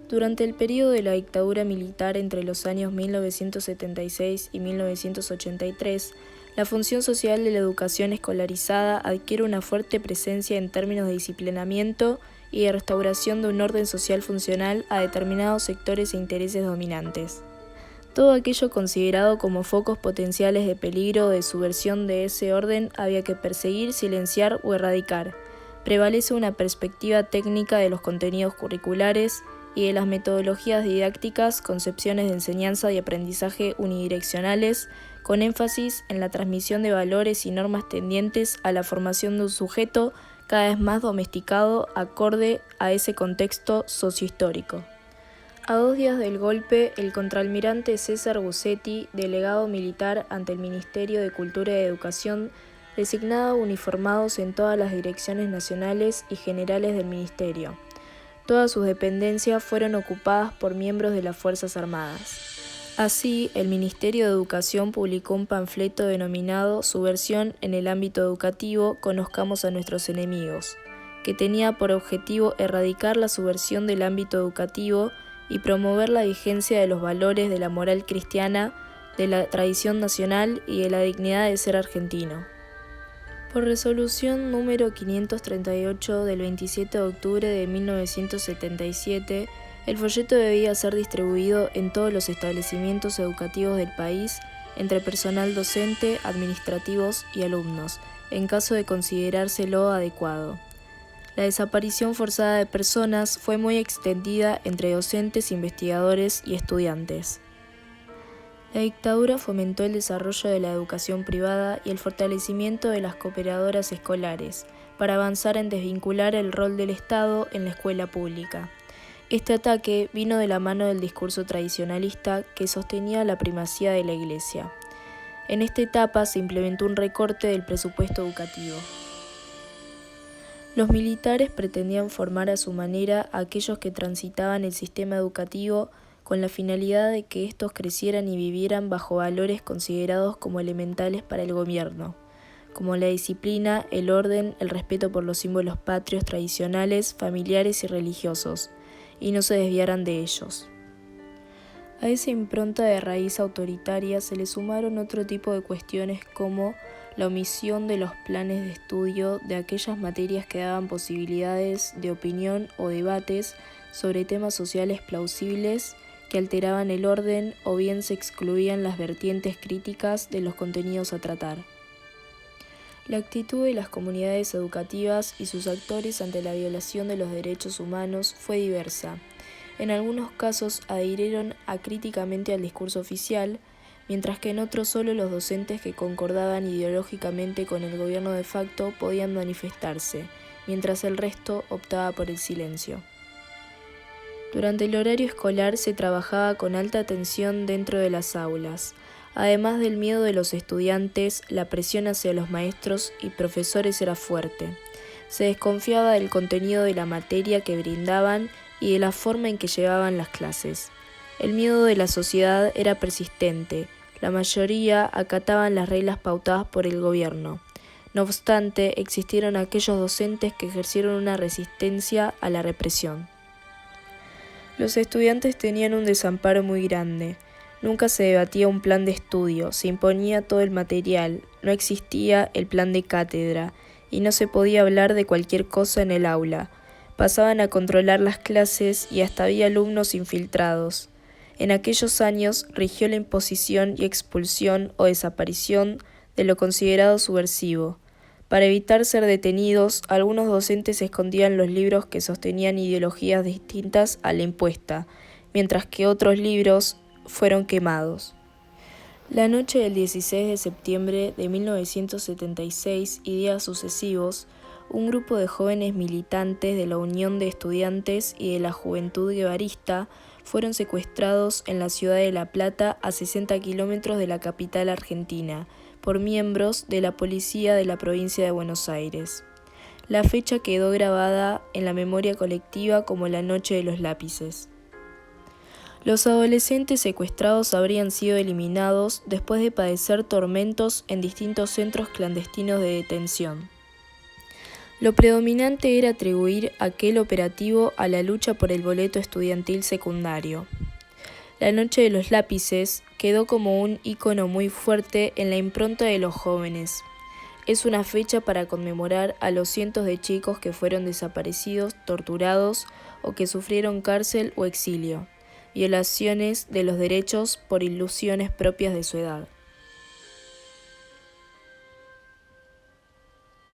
Durante el período de la dictadura militar entre los años 1976 y 1983, la función social de la educación escolarizada adquiere una fuerte presencia en términos de disciplinamiento y de restauración de un orden social funcional a determinados sectores e intereses dominantes. Todo aquello considerado como focos potenciales de peligro o de subversión de ese orden había que perseguir, silenciar o erradicar. Prevalece una perspectiva técnica de los contenidos curriculares y de las metodologías didácticas, concepciones de enseñanza y aprendizaje unidireccionales, con énfasis en la transmisión de valores y normas tendientes a la formación de un sujeto cada vez más domesticado acorde a ese contexto sociohistórico. A 2 días del golpe, el contraalmirante César Bussetti, delegado militar ante el Ministerio de Cultura y Educación, designaba uniformados en todas las direcciones nacionales y generales del ministerio. Todas sus dependencias fueron ocupadas por miembros de las Fuerzas Armadas. Así, el Ministerio de Educación publicó un panfleto denominado Subversión en el ámbito educativo, conozcamos a nuestros enemigos, que tenía por objetivo erradicar la subversión del ámbito educativo y promover la vigencia de los valores de la moral cristiana, de la tradición nacional y de la dignidad de ser argentino. Por resolución número 538 del 27 de octubre de 1977, el folleto debía ser distribuido en todos los establecimientos educativos del país entre personal docente, administrativos y alumnos, en caso de considerárselo adecuado. La desaparición forzada de personas fue muy extendida entre docentes, investigadores y estudiantes. La dictadura fomentó el desarrollo de la educación privada y el fortalecimiento de las cooperadoras escolares, para avanzar en desvincular el rol del Estado en la escuela pública. Este ataque vino de la mano del discurso tradicionalista que sostenía la primacía de la Iglesia. En esta etapa se implementó un recorte del presupuesto educativo. Los militares pretendían formar a su manera a aquellos que transitaban el sistema educativo con la finalidad de que estos crecieran y vivieran bajo valores considerados como elementales para el gobierno, como la disciplina, el orden, el respeto por los símbolos patrios tradicionales, familiares y religiosos, y no se desviaran de ellos. A esa impronta de raíz autoritaria se le sumaron otro tipo de cuestiones como la omisión de los planes de estudio de aquellas materias que daban posibilidades de opinión o debates sobre temas sociales plausibles que alteraban el orden o bien se excluían las vertientes críticas de los contenidos a tratar. La actitud de las comunidades educativas y sus actores ante la violación de los derechos humanos fue diversa. En algunos casos adhirieron acríticamente al discurso oficial, mientras que en otros solo los docentes que concordaban ideológicamente con el gobierno de facto podían manifestarse, mientras el resto optaba por el silencio. Durante el horario escolar se trabajaba con alta tensión dentro de las aulas. Además del miedo de los estudiantes, la presión hacia los maestros y profesores era fuerte. Se desconfiaba del contenido de la materia que brindaban y de la forma en que llevaban las clases. El miedo de la sociedad era persistente. La mayoría acataban las reglas pautadas por el gobierno. No obstante, existieron aquellos docentes que ejercieron una resistencia a la represión. Los estudiantes tenían un desamparo muy grande. Nunca se debatía un plan de estudio, se imponía todo el material, no existía el plan de cátedra, y no se podía hablar de cualquier cosa en el aula. Pasaban a controlar las clases y hasta había alumnos infiltrados. En aquellos años rigió la imposición y expulsión o desaparición de lo considerado subversivo. Para evitar ser detenidos, algunos docentes escondían los libros que sostenían ideologías distintas a la impuesta, mientras que otros libros fueron quemados. La noche del 16 de septiembre de 1976 y días sucesivos, un grupo de jóvenes militantes de la Unión de Estudiantes y de la Juventud Guevarista fueron secuestrados en la ciudad de La Plata, a 60 kilómetros de la capital argentina, por miembros de la policía de la provincia de Buenos Aires. La fecha quedó grabada en la memoria colectiva como la noche de los lápices. Los adolescentes secuestrados habrían sido eliminados después de padecer tormentos en distintos centros clandestinos de detención. Lo predominante era atribuir aquel operativo a la lucha por el boleto estudiantil secundario. La Noche de los Lápices quedó como un ícono muy fuerte en la impronta de los jóvenes. Es una fecha para conmemorar a los cientos de chicos que fueron desaparecidos, torturados o que sufrieron cárcel o exilio, violaciones de los derechos por ilusiones propias de su edad.